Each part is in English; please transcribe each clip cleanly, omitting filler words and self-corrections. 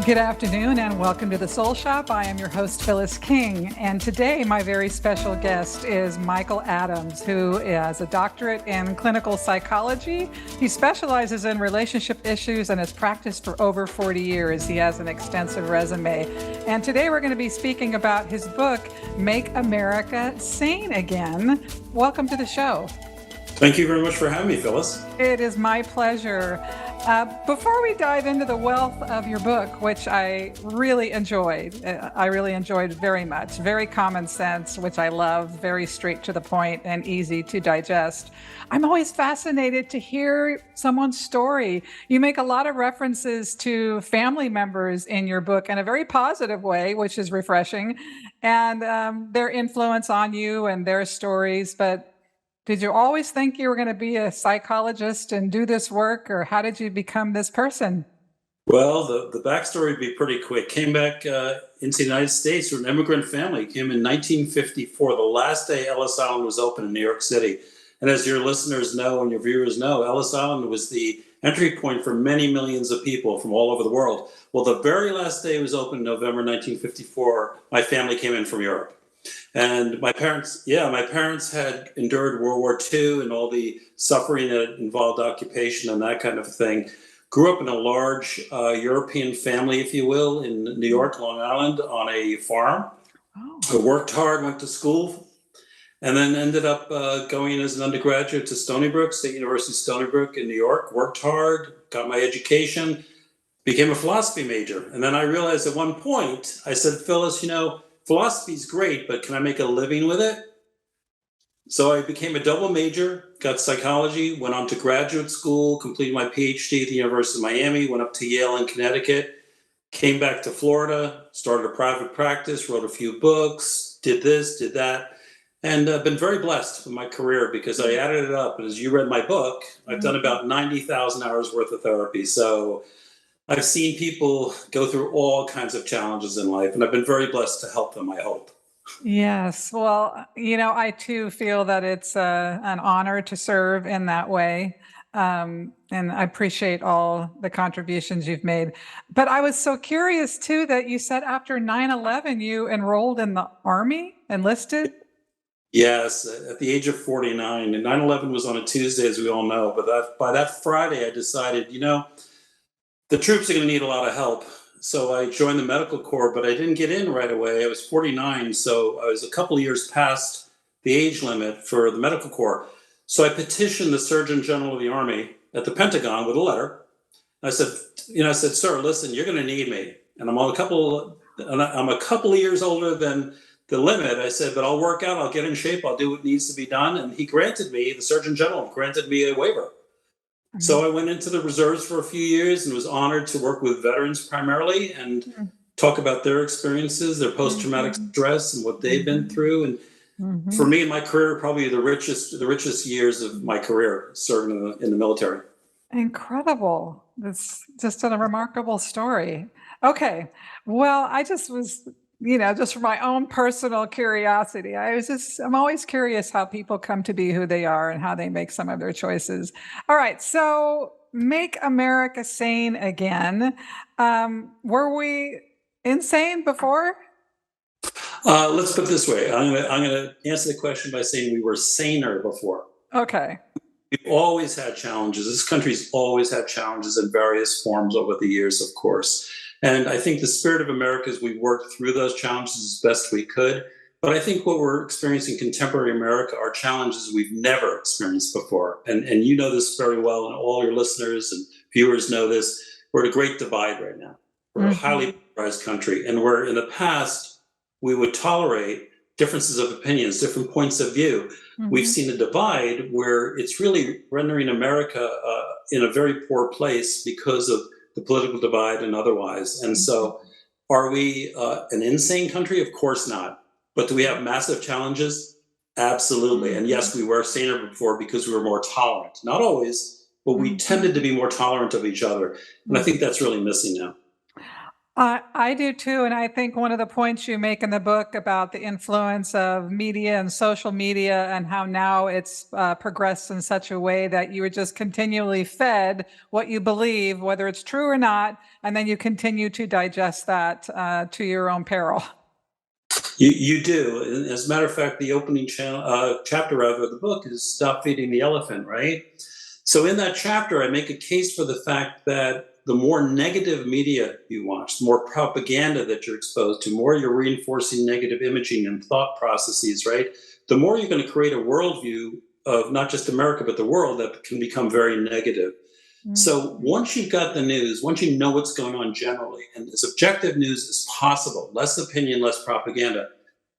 Good afternoon and welcome to the Soul Shop. I am your host, Phyllis King. And today my very special guest is Michael Adamse, who has a doctorate in clinical psychology. He specializes in relationship issues and has practiced for over 40 years. He has an extensive resume. And today we're going to be speaking about his book, Make America Sane Again. Welcome to the show. Thank you very much for having me, Phyllis. It is my pleasure. Before we dive into the wealth of your book, which I really enjoyed very much, very common sense, which I love, very straight to the point and easy to digest. I'm always fascinated to hear someone's story. You make a lot of references to family members in your book in a very positive way, which is refreshing, and their influence on you and their stories. But did you always think you were going to be a psychologist and do this work, or how did you become this person? Well, the backstory would be pretty quick. Came back into the United States from an immigrant family. Came in 1954, the last day Ellis Island was open in New York City. And as your listeners know and your viewers know, Ellis Island was the entry point for many millions of people from all over the world. Well, the very last day it was open in November 1954, my family came in from Europe. And my parents had endured World War II and all the suffering that involved occupation and that kind of thing. Grew up in a large European family, if you will, in New York, Long Island, on a farm. Oh. I worked hard, went to school, and then ended up going as an undergraduate to Stony Brook, State University Stony Brook in New York. Worked hard, got my education, became a philosophy major. And then I realized at one point, I said, Phyllis, philosophy is great, but can I make a living with it? So I became a double major, got psychology, went on to graduate school, completed my Ph.D. at the University of Miami, went up to Yale in Connecticut, came back to Florida, started a private practice, wrote a few books, did this, did that, and I've been very blessed with my career because I added it up. And as you read my book, I've done about 90,000 hours worth of therapy. So I've seen people go through all kinds of challenges in life, and I've been very blessed to help them, I hope. Yes. Well, I too feel that it's an honor to serve in that way. And I appreciate all the contributions you've made. But I was so curious too that you said after 9/11, you enrolled in the Army, enlisted? Yes, at the age of 49. And 9/11 was on a Tuesday, as we all know. But by that Friday, I decided, the troops are going to need a lot of help. So I joined the medical corps, but I didn't get in right away. I was 49, so I was a couple of years past the age limit for the medical corps. So I petitioned the Surgeon General of the Army at the Pentagon with a letter. I said, sir, listen, you're going to need me. And I'm a couple of years older than the limit. I said, but I'll work out, I'll get in shape, I'll do what needs to be done. And the Surgeon General granted me a waiver. So I went into the reserves for a few years and was honored to work with veterans primarily and talk about their experiences, their post-traumatic stress and what they've been through. And for me in my career, probably the richest years of my career serving in the military. Incredible. It's just a remarkable story. Okay. Well, I just was, just for my own personal curiosity, I'm always curious how people come to be who they are and how they make some of their choices. All right. So Make America Sane Again. Were we insane before? Let's put it this way. I'm going to answer the question by saying we were saner before. Okay. We've always had challenges. This country's always had challenges in various forms over the years, of course. And I think the spirit of America is we worked through those challenges as best we could. But I think what we're experiencing in contemporary America are challenges we've never experienced before. And you know this very well, and all your listeners and viewers know this. We're at a great divide right now. We're a highly polarized country. And where in the past, we would tolerate differences of opinions, different points of view. We've seen a divide where it's really rendering America in a very poor place because of the political divide and otherwise. And so are we an insane country? Of course not. But do we have massive challenges? Absolutely. And yes, we were saner before because we were more tolerant. Not always, but we tended to be more tolerant of each other. And I think that's really missing now. I do too. And I think one of the points you make in the book about the influence of media and social media and how now it's progressed in such a way that you are just continually fed what you believe, whether it's true or not, and then you continue to digest that to your own peril. You do. And as a matter of fact, the opening chapter of the book is Stop Feeding the Elephant, right? So in that chapter, I make a case for the fact that the more negative media you watch, the more propaganda that you're exposed to, more you're reinforcing negative imaging and thought processes, right? The more you're going to create a worldview of not just America, but the world that can become very negative. So once you've got the news, once you know what's going on generally, and as objective news as possible, less opinion, less propaganda,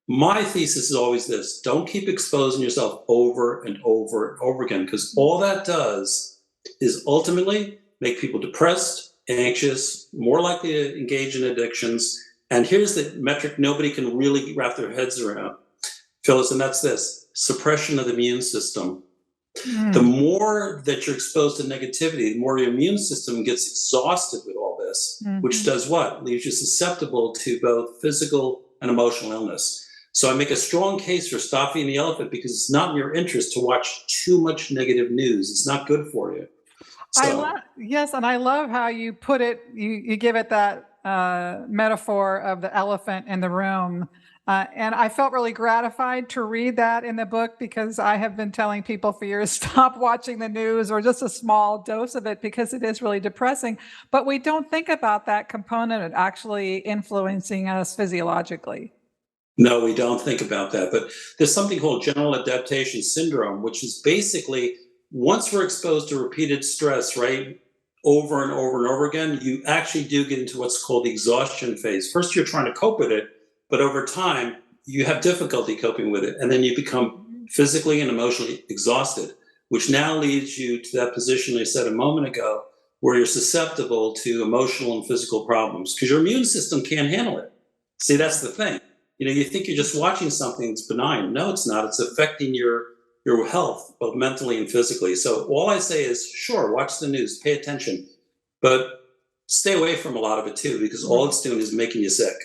my thesis is always this: don't keep exposing yourself over and over and over again, because all that does is ultimately make people depressed, anxious, more likely to engage in addictions. And here's the metric nobody can really wrap their heads around, Phyllis, and that's this: suppression of the immune system. The more that you're exposed to negativity, the more your immune system gets exhausted with all this, which does what? Leaves you susceptible to both physical and emotional illness. So I make a strong case for Stop Feeding the Elephant, because it's not in your interest to watch too much negative news. It's not good for you. So, Yes, and I love how you put it, you give it that metaphor of the elephant in the room. And I felt really gratified to read that in the book, because I have been telling people for years, stop watching the news or just a small dose of it, because it is really depressing. But we don't think about that component of actually influencing us physiologically. no, we don't think about that. But there's something called general adaptation syndrome, which is basically once we're exposed to repeated stress, right, over and over and over again, you actually do get into what's called the exhaustion phase. First, you're trying to cope with it, but over time, you have difficulty coping with it. And then you become physically and emotionally exhausted, which now leads you to that position I said a moment ago, where you're susceptible to emotional and physical problems because your immune system can't handle it. See, that's the thing. You know, you think you're just watching something that's benign. No, it's not. It's affecting your health, both mentally and physically. So all I say is, sure, watch the news, pay attention, but stay away from a lot of it too, because all it's doing is making you sick.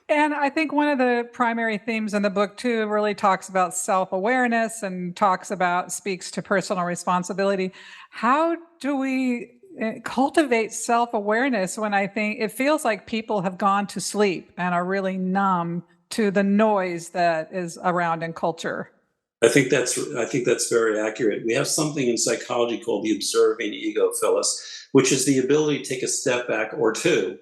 And I think one of the primary themes in the book too really talks about self-awareness and speaks to personal responsibility. How do we cultivate self-awareness when I think it feels like people have gone to sleep and are really numb to the noise that is around in culture? I think that's very accurate. We have something in psychology called the observing ego, Phyllis, which is the ability to take a step back or two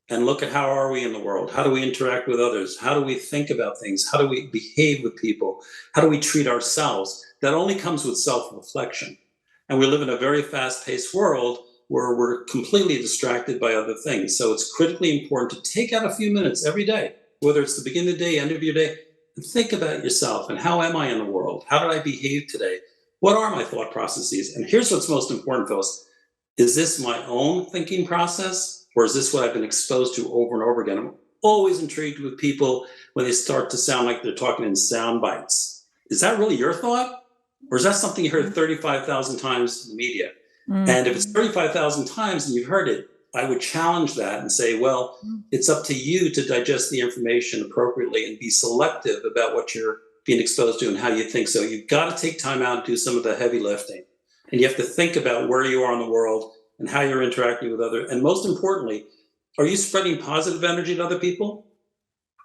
and look at how are we in the world? How do we interact with others? How do we think about things? How do we behave with people? How do we treat ourselves? That only comes with self-reflection. And we live in a very fast-paced world where we're completely distracted by other things. So it's critically important to take out a few minutes every day, whether it's the beginning of the day, end of your day, and think about yourself and how am I in the world? How did I behave today? What are my thought processes? And here's what's most important, Phyllis. Is this my own thinking process, or is this what I've been exposed to over and over again? I'm always intrigued with people when they start to sound like they're talking in sound bites. Is that really your thought? Or is that something you heard 35,000 times in the media? And if it's 35,000 times and you've heard it, I would challenge that and say, well, it's up to you to digest the information appropriately and be selective about what you're being exposed to and how you think. So you've got to take time out and do some of the heavy lifting. And you have to think about where you are in the world and how you're interacting with others. And most importantly, are you spreading positive energy to other people?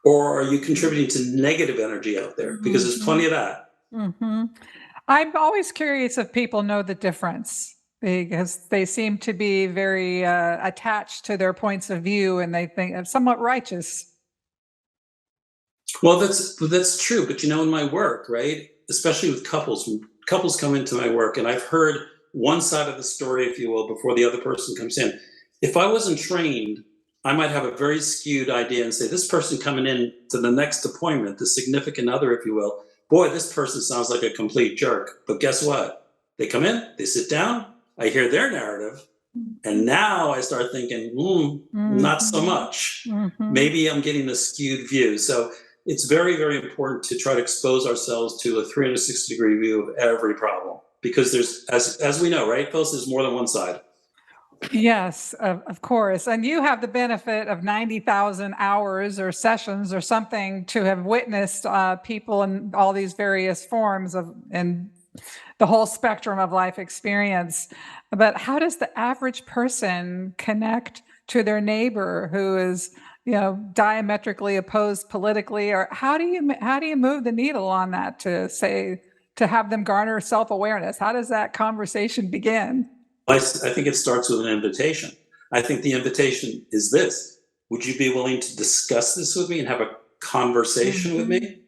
Or are you contributing to negative energy out there? Because there's plenty of that. I'm always curious if people know the difference, because they seem to be very attached to their points of view, and they think it's somewhat righteous. Well, that's true. But you know, in my work, right, especially with couples, when couples come into my work, and I've heard one side of the story, if you will, before the other person comes in. If I wasn't trained, I might have a very skewed idea and say, this person coming in to the next appointment, the significant other, if you will, boy, this person sounds like a complete jerk. But guess what? They come in, they sit down, I hear their narrative, and now I start thinking, not so much. Maybe I'm getting a skewed view. So it's very, very important to try to expose ourselves to a 360-degree view of every problem, because there's, as we know, right, Phyllis, there's more than one side. Yes, of course. And you have the benefit of 90,000 hours or sessions or something to have witnessed people in all these various forms of and the whole spectrum of life experience. But how does the average person connect to their neighbor who is, diametrically opposed politically? Or how do you move the needle on that to say to have them garner self-awareness? How does that conversation begin? I think it starts with an invitation. I think the invitation is this: would you be willing to discuss this with me and have a conversation with Mhm. me?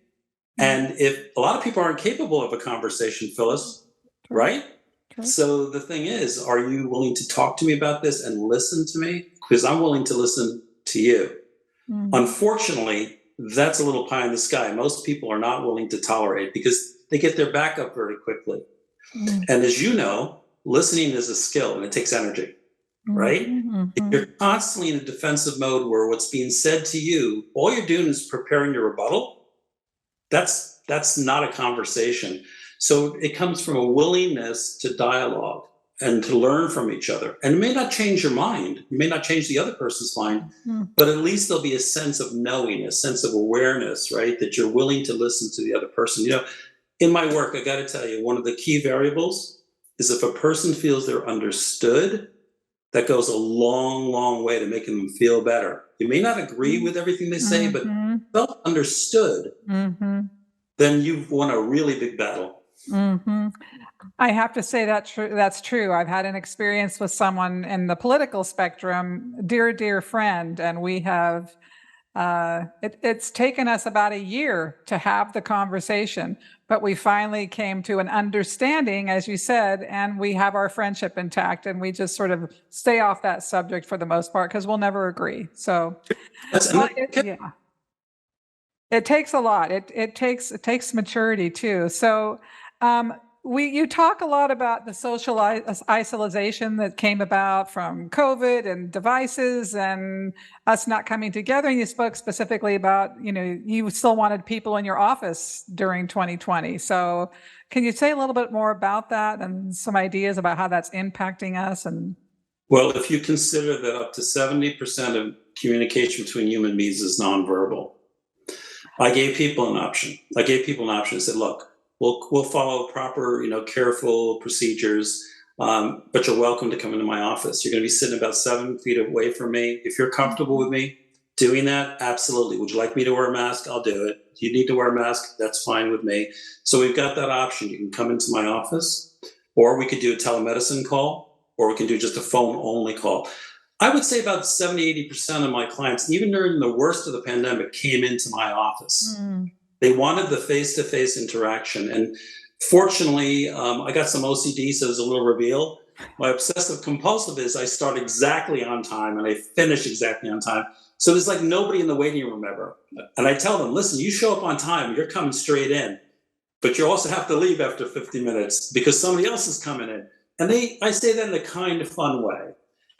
And if a lot of people aren't capable of a conversation, Phyllis, True, right? true. So the thing is, are you willing to talk to me about this and listen to me? Because I'm willing to listen to you. Mhm. Unfortunately, that's a little pie in the sky. Most people are not willing to tolerate because they get their back up very quickly. Mm. And as you know, listening is a skill and it takes energy, right? Mhm, If you're mhm. constantly in a defensive mode where what's being said to you, all you're doing is preparing your rebuttal, that's not a conversation. So it comes from a willingness to dialogue and to learn from each other. And it may not change your mind, you may not change the other person's mind, Mhm. but at least there'll be a sense of knowing, a sense of awareness, right? That you're willing to listen to the other person. In my work, I got to tell you, one of the key variables is if a person feels they're understood, that goes a long, long way to making them feel better. You may not agree with everything they say, but Mhm, felt understood, mhm, then you've won a really big battle. mhm. I have to say that's true. I've had an experience with someone in the political spectrum, dear friend, and we have it's taken us about a year to have the conversation, but we finally came to an understanding, as you said, and we have our friendship intact, and we just sort of stay off that subject for the most part because we'll never agree. So, And but yeah, it takes a lot. It takes maturity too. So, um, you talk a lot about the social isolation that came about from COVID and devices and us not coming together. And you spoke specifically about, you still wanted people in your office during 2020. So, can you say a little bit more about that and some ideas about how that's impacting us? And well, if you consider that up to 70% of communication between human beings is nonverbal, I gave people an option. I gave people an option. I said, look, we'll follow proper, careful procedures, but you're welcome to come into my office. You're going to be sitting about 7 feet away from me. If you're comfortable with me doing that, absolutely. Would you like me to wear a mask? I'll do it. If you need to wear a mask, that's fine with me. So we've got that option. You can come into my office, or we could do a telemedicine call, or we can do just a phone only call. I would say about 70, 80% of my clients, even during the worst of the pandemic, came into my office. mm, They wanted the face to face interaction. And fortunately, I got some OCD, so there's a little reveal. My obsessive compulsive is I start exactly on time and I finish exactly on time. So there's like nobody in the waiting room ever. And I tell them, listen, you show up on time, you're coming straight in, but you also have to leave after 50 minutes because somebody else is coming in. And I say that in a kind of fun way,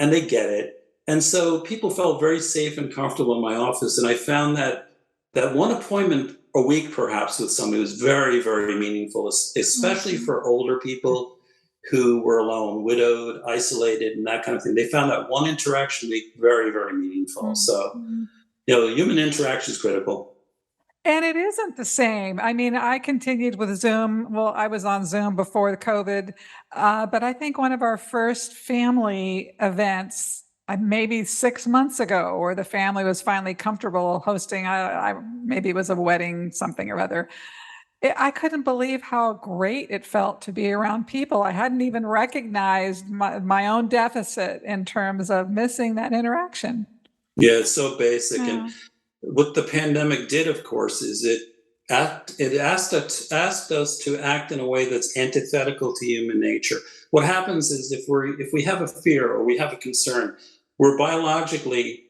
and they get it. And so people felt very safe and comfortable in my office. And I found that one appointment a week, perhaps, with somebody was very, very meaningful, especially mhm, for older people who were alone, widowed, isolated, and that kind of thing. They found that one interaction a week very, very meaningful. So, mhm. human interaction is critical. And it isn't the same. I mean, I continued with Zoom. Well, I was on Zoom before the COVID, but I think one of our first family events, maybe 6 months ago, where the family was finally comfortable hosting, maybe it was a wedding, something or other. I couldn't believe how great it felt to be around people. I hadn't even recognized my own deficit in terms of missing that interaction. Yeah, it's so basic. And Yeah. what the pandemic did, of course, is it asked us to act in a way that's antithetical to human nature. What happens is if we have a fear or we have a concern, we're biologically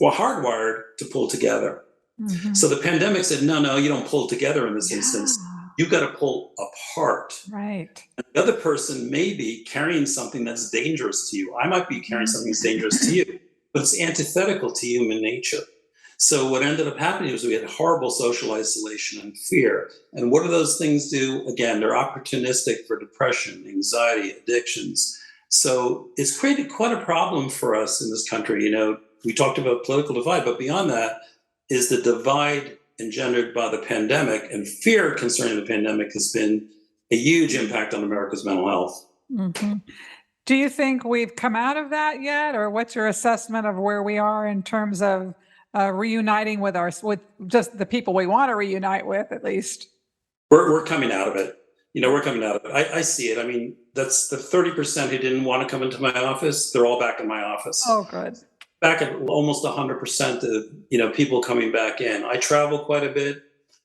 hardwired to pull together. Hmm. So the pandemic said, no, you don't pull together in this Yeah. instance. You've got to pull apart. Right. The other person may be carrying something that's dangerous to you. I might be carrying Mhm. something that's dangerous to you, but it's antithetical to human nature. So what ended up happening was we had horrible social isolation and fear. And what do those things do? Again, they're opportunistic for depression, anxiety, addictions. So it's created quite a problem for us in this country. We talked about political divide, but beyond that is the divide engendered by the pandemic, and fear concerning the pandemic has been a huge impact on America's mental health. Hmm. Do you think we've come out of that yet, or what's your assessment of where we are in terms of reuniting with just the people we want to reunite with, at least? We're coming out of it. We're coming out of it. I see it. I mean, that's the 30% who didn't want to come into my office. They're all back in my office. Oh, good. Back at almost 100% of people coming back in. I travel quite a bit.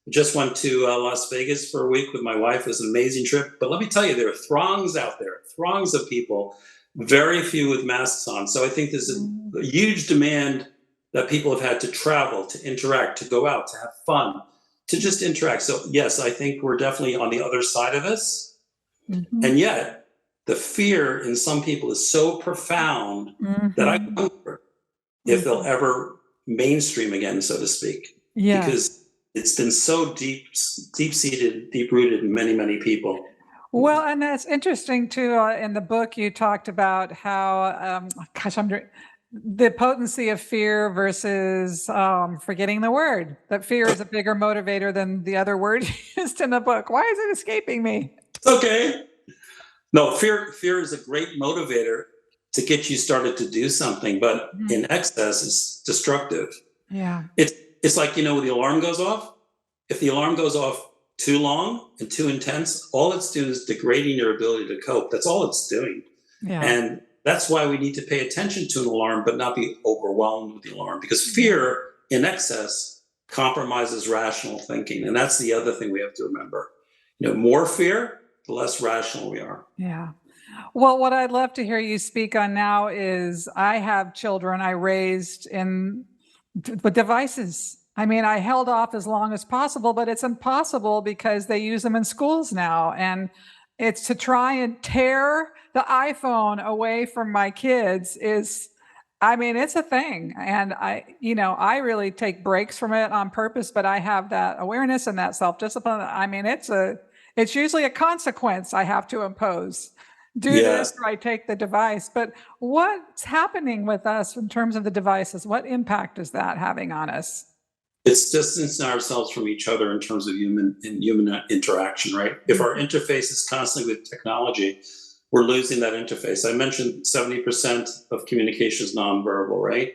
Just went to Las Vegas for a week with my wife. It was an amazing trip. But let me tell you, there are throngs out there, throngs of people, very few with masks on. So I think there's a huge demand that people have had to travel, to interact, to go out, to have fun, to just interact. So yes, I think we're definitely on the other side of this. Mm-hmm. And yet the fear in some people is so profound that I wonder if they'll ever mainstream again, so to speak. Yeah. Because it's been so deep-seated, deep-rooted in many, many people. Well, and that's interesting too. In the book, you talked about how, the potency of fear versus forgetting the word. That fear is a bigger motivator than the other word used in the book. Why is it escaping me? It's okay. No, fear is a great motivator to get you started to do something, but in excess is destructive. Yeah. It's like, when the alarm goes off. If the alarm goes off too long and too intense, all it's doing is degrading your ability to cope. That's all it's doing. Yeah. And that's why we need to pay attention to an alarm, but not be overwhelmed with the alarm, because fear in excess compromises rational thinking. And that's the other thing we have to remember. More fear, the less rational we are. Yeah. Well, what I'd love to hear you speak on now is I have children I raised with devices. I mean, I held off as long as possible, but it's impossible because they use them in schools now. And it's to try and tear the iPhone away from my kids it's a thing. And I really take breaks from it on purpose, but I have that awareness and that self-discipline. I mean, it's usually a consequence I have to impose. Do this or I take the device. But what's happening with us in terms of the devices? What impact is that having on us? It's distancing ourselves from each other in terms of human interaction, right? If our interface is constantly with technology, we're losing that interface. I mentioned 70% of communication is nonverbal, right?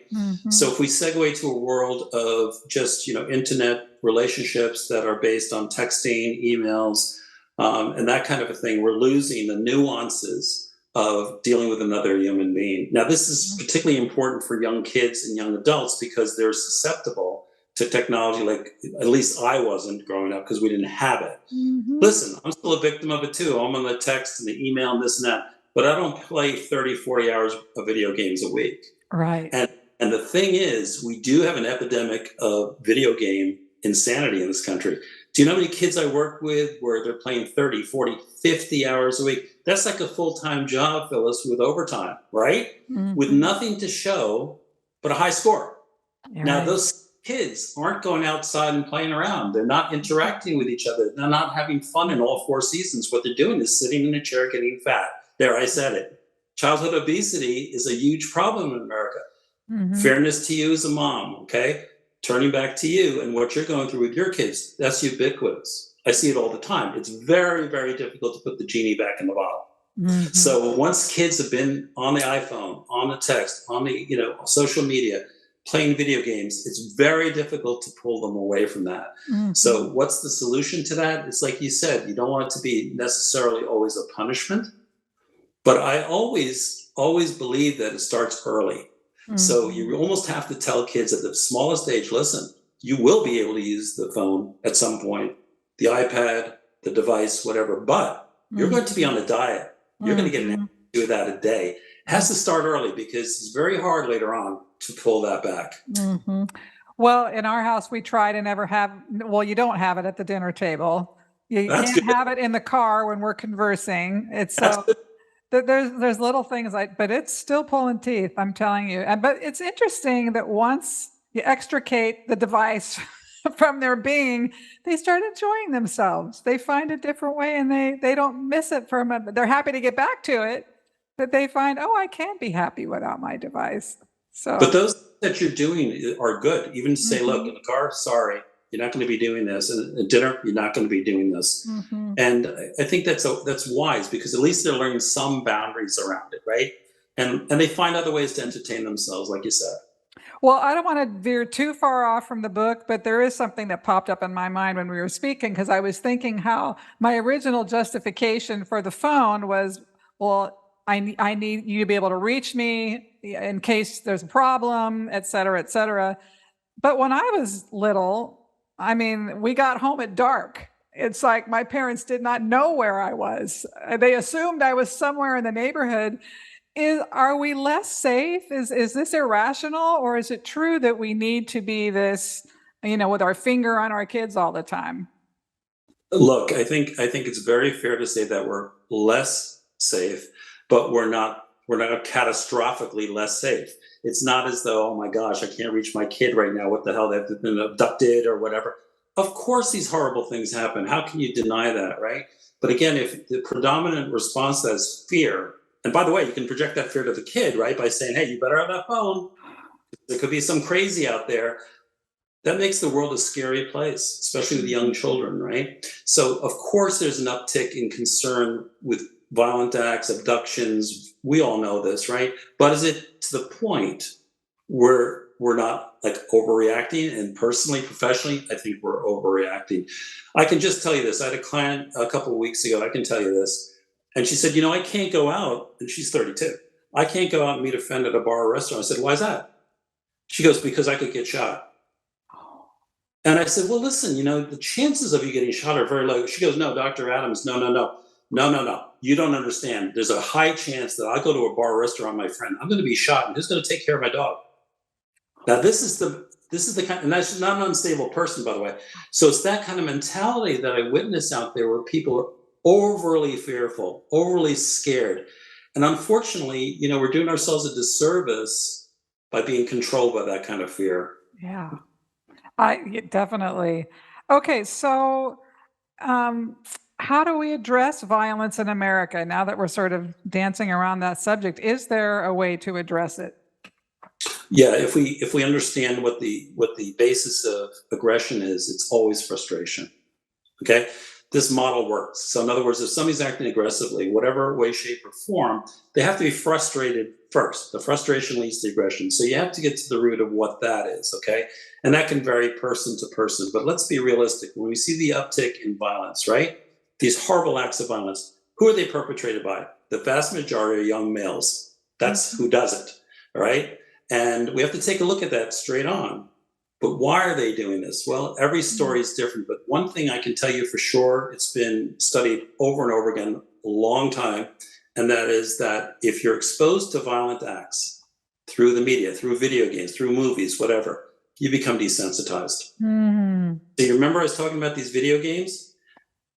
So if we segue to a world of just, internet relationships that are based on texting, emails, and that kind of a thing, we're losing the nuances of dealing with another human being. Now, this is particularly important for young kids and young adults because they're susceptible to technology like at least I wasn't growing up because we didn't have it. Listen, I'm still a victim of it too. I'm on the text and the email and this and that, but I don't play 30, 40 hours of video games a week. Right. And the thing is, we do have an epidemic of video game insanity in this country. Do you know how many kids I work with where they're playing 30, 40, 50 hours a week? That's like a full-time job, Phyllis, with overtime, right? With nothing to show but a high score. Now, those kids aren't going outside and playing around. They're not interacting with each other. They're not having fun in all four seasons. What they're doing is sitting in a chair getting fat. There, I said it. Childhood obesity is a huge problem in America. Fairness to you as a mom, okay? Turning back to you and what you're going through with your kids, that's ubiquitous. I see it all the time. It's very, very difficult to put the genie back in the bottle. So once kids have been on the iPhone, on the text, on the social media, playing video games, it's very difficult to pull them away from that. So what's the solution to that? It's like you said, you don't want it to be necessarily always a punishment, but I always believe that it starts early. So you almost have to tell kids at the smallest age, listen, you will be able to use the phone at some point, the iPad, the device, whatever, but you're going to be on a diet. You're going to get an hour to do that a day. It has to start early because it's very hard later on to pull that back. Well, in our house, we try to never have, you don't have it at the dinner table. You can't have it in the car when we're conversing. It's so, there's little things but it's still pulling teeth, I'm telling you. But it's interesting that once you extricate the device from their being, they start enjoying themselves. They find a different way and they don't miss it for a minute. They're happy to get back to it, that they find, oh, I can be happy without my device. But So, those that you're doing are good. Even say, look, hmm in the car, sorry, you're not going to be doing this. And at dinner, you're not going to be doing this. hmm And I think that's wise, because at least they're learning some boundaries around it, right? And they find other ways to entertain themselves, like you said. Well, I don't want to veer too far off from the book, but there is something that popped up in my mind when we were speaking, because I was thinking how my original justification for the phone was, well, I need you to be able to reach me in case there's a problem, et cetera, et cetera. But when I was little, I mean, we got home at dark. It's like my parents did not know where I was. They assumed I was somewhere in the neighborhood. Are we less safe? Is this irrational, or is it true that we need to be this, with our finger on our kids all the time? Look, I think it's very fair to say that we're less safe, but we're not catastrophically less safe. It's not as though, oh my gosh, I can't reach my kid right now. What the hell? They've been abducted or whatever. Of course, these horrible things happen. How can you deny that, right? But again, if the predominant response to that is fear, and by the way, you can project that fear to the kid, right? By saying, hey, you better have that phone. There could be some crazy out there. That makes the world a scary place, especially with young children, right? So, of course, there's an uptick in concern with violent acts, abductions. We all know this, right? But is it to the point where we're not like overreacting? And personally, professionally, I think we're overreacting. I can just tell you this. I had a client a couple of weeks ago. I can tell you this. And she said, I can't go out. And she's 32. I can't go out and meet a friend at a bar or restaurant. I said, why is that? She goes, because I could get shot. And I said, well, listen, the chances of you getting shot are very low. She goes, no, Dr. Adams, no, no, no, no, no, no. You don't understand. There's a high chance that I'll go to a bar or restaurant, my friend, I'm going to be shot, and who's going to take care of my dog? Now, this is the kind, and that's not an unstable person, by the way. So it's that kind of mentality that I witness out there, where people are overly fearful, overly scared. And unfortunately, we're doing ourselves a disservice by being controlled by that kind of fear. Yeah, definitely. Okay, so um, how do we address violence in America now that we're sort of dancing around that subject? Is there a way to address it? Yeah, if we understand what the basis of aggression is, it's always frustration. Okay, this model works. So in other words, if somebody's acting aggressively, whatever way, shape, or form, they have to be frustrated first. The frustration leads to aggression. So you have to get to the root of what that is. Okay, and that can vary person to person. But let's be realistic. When we see the uptick in violence, right? These horrible acts of violence, who are they perpetrated by? The vast majority are young males. That's who does it. All right. And we have to take a look at that straight on. But why are they doing this? Well, every story is different. But one thing I can tell you for sure, it's been studied over and over again, a long time. And that is that if you're exposed to violent acts through the media, through video games, through movies, whatever, you become desensitized. Mm. So you remember I was talking about these video games?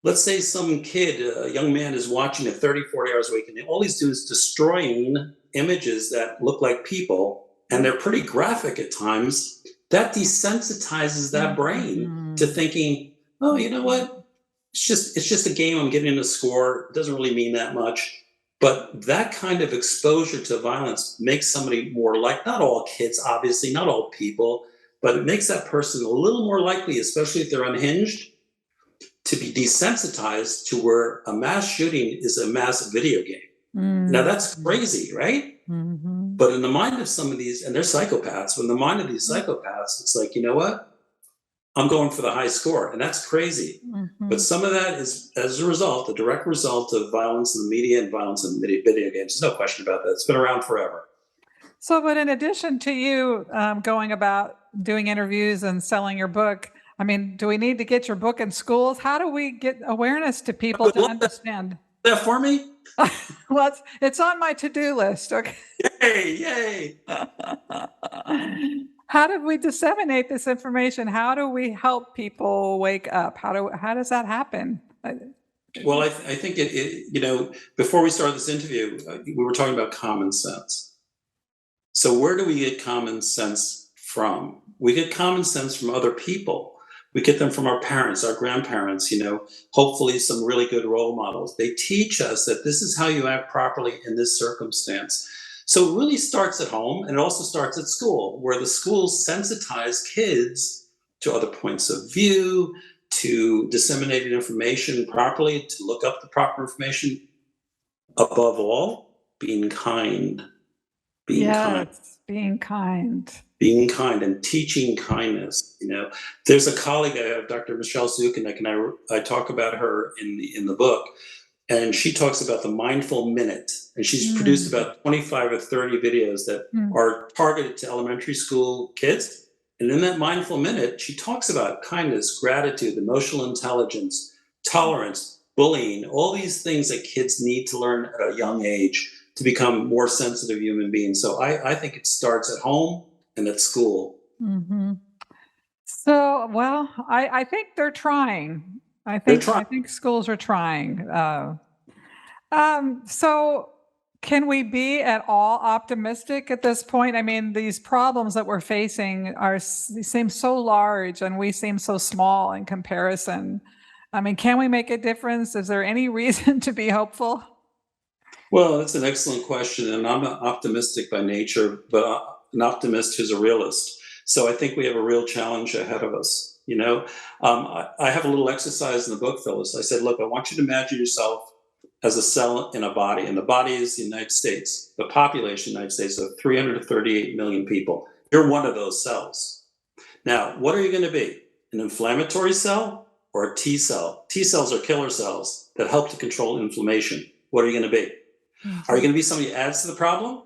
Let's say some kid, a young man, is watching it 30, 40 hours a week, and all he's doing is destroying images that look like people, and they're pretty graphic at times. That desensitizes that brain to thinking, oh, you know what? It's just a game. I'm getting a score. It doesn't really mean that much. But that kind of exposure to violence makes somebody more like, not all kids, obviously, not all people, but it makes that person a little more likely, especially if they're unhinged, to be desensitized to where a mass shooting is a mass video game. Now that's crazy, right? Mm-hmm. But in the mind of some of these, and they're psychopaths, but in the mind of these psychopaths, it's like, you know what? I'm going for the high score. And that's crazy. Mm-hmm. But some of that is, as a result, a direct result of violence in the media and violence in video games. There's no question about that. It's been around forever. So, but in addition to you going about doing interviews and selling your book, I mean, do we need to get your book in schools? How do we get awareness to people to understand? That for me? Well, it's on my to-do list. Okay. Yay! How do we disseminate this information? How do we help people wake up? How does that happen? Well, I think before we started this interview, we were talking about common sense. So where do we get common sense from? We get common sense from other people. We get them from our parents, our grandparents, hopefully some really good role models. They teach us that this is how you act properly in this circumstance. So it really starts at home, and it also starts at school, where the schools sensitize kids to other points of view, to disseminating information properly, to look up the proper information. Above all, being kind. Being kind. Yes, being kind. Being kind and teaching kindness. There's a colleague I have, Dr. Michelle Zukanek, and I talk about her in the book, and she talks about the mindful minute, and she's produced about 25 or 30 videos that are targeted to elementary school kids. And in that mindful minute, she talks about kindness, gratitude, emotional intelligence, tolerance, bullying, all these things that kids need to learn at a young age to become more sensitive human beings. So I think it starts at home and at school. Mm-hmm. So, well, I think they're trying. I think schools are trying. So can we be at all optimistic at this point? I mean, these problems that we're facing seem so large, and we seem so small in comparison. I mean, can we make a difference? Is there any reason to be hopeful? Well, that's an excellent question, and I'm optimistic by nature, but an optimist who's a realist. So I think we have a real challenge ahead of us. I have a little exercise in the book, Phyllis. I said, look, I want you to imagine yourself as a cell in a body, and the body is the United States. The population of the United States of 338 million people. You're one of those cells. Now, what are you going to be? An inflammatory cell or a T cell? T cells are killer cells that help to control inflammation. What are you going to be? Are you going to be somebody who adds to the problem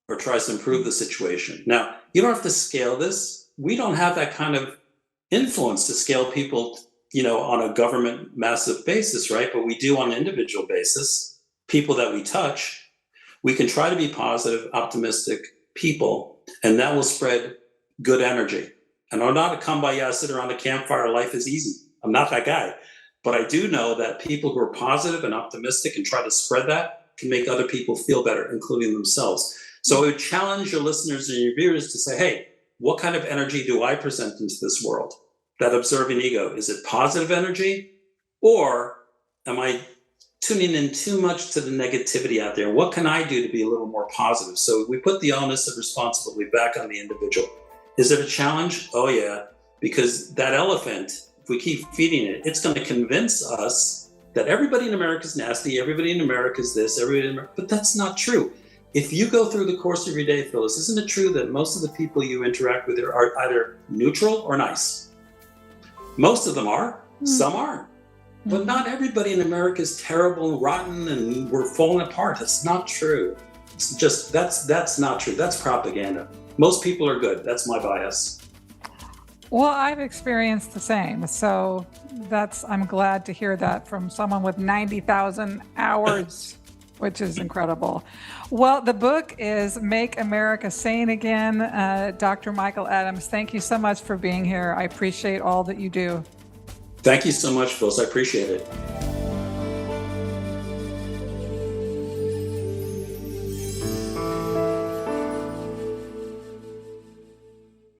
or tries to improve the situation? Now, you don't have to scale this. We don't have that kind of influence to scale people, on a government massive basis, right? But we do on an individual basis, people that we touch. We can try to be positive, optimistic people, and that will spread good energy. And I'm not a kumbaya, sit around a campfire, life is easy. I'm not that guy. But I do know that people who are positive and optimistic and try to spread that can make other people feel better, including themselves. So I would challenge your listeners and your viewers to say, hey, what kind of energy do I present into this world? That observing ego, is it positive energy? Or am I tuning in too much to the negativity out there? What can I do to be a little more positive? So we put the onus of responsibility back on the individual. Is it a challenge? Oh yeah, because that elephant, if we keep feeding it, it's going to convince us that everybody in America is nasty, everybody in America is this, but that's not true. If you go through the course of your day, Phyllis, isn't it true that most of the people you interact with are either neutral or nice? Most of them are, some aren't. But not everybody in America is terrible and rotten and we're falling apart. That's not true. It's just, that's not true. That's propaganda. Most people are good. That's my bias. Well, I've experienced the same. So I'm glad to hear that from someone with 90,000 hours, which is incredible. Well, the book is Make America Sane Again. Dr. Michael Adams, thank you so much for being here. I appreciate all that you do. Thank you so much, Phyllis. I appreciate it.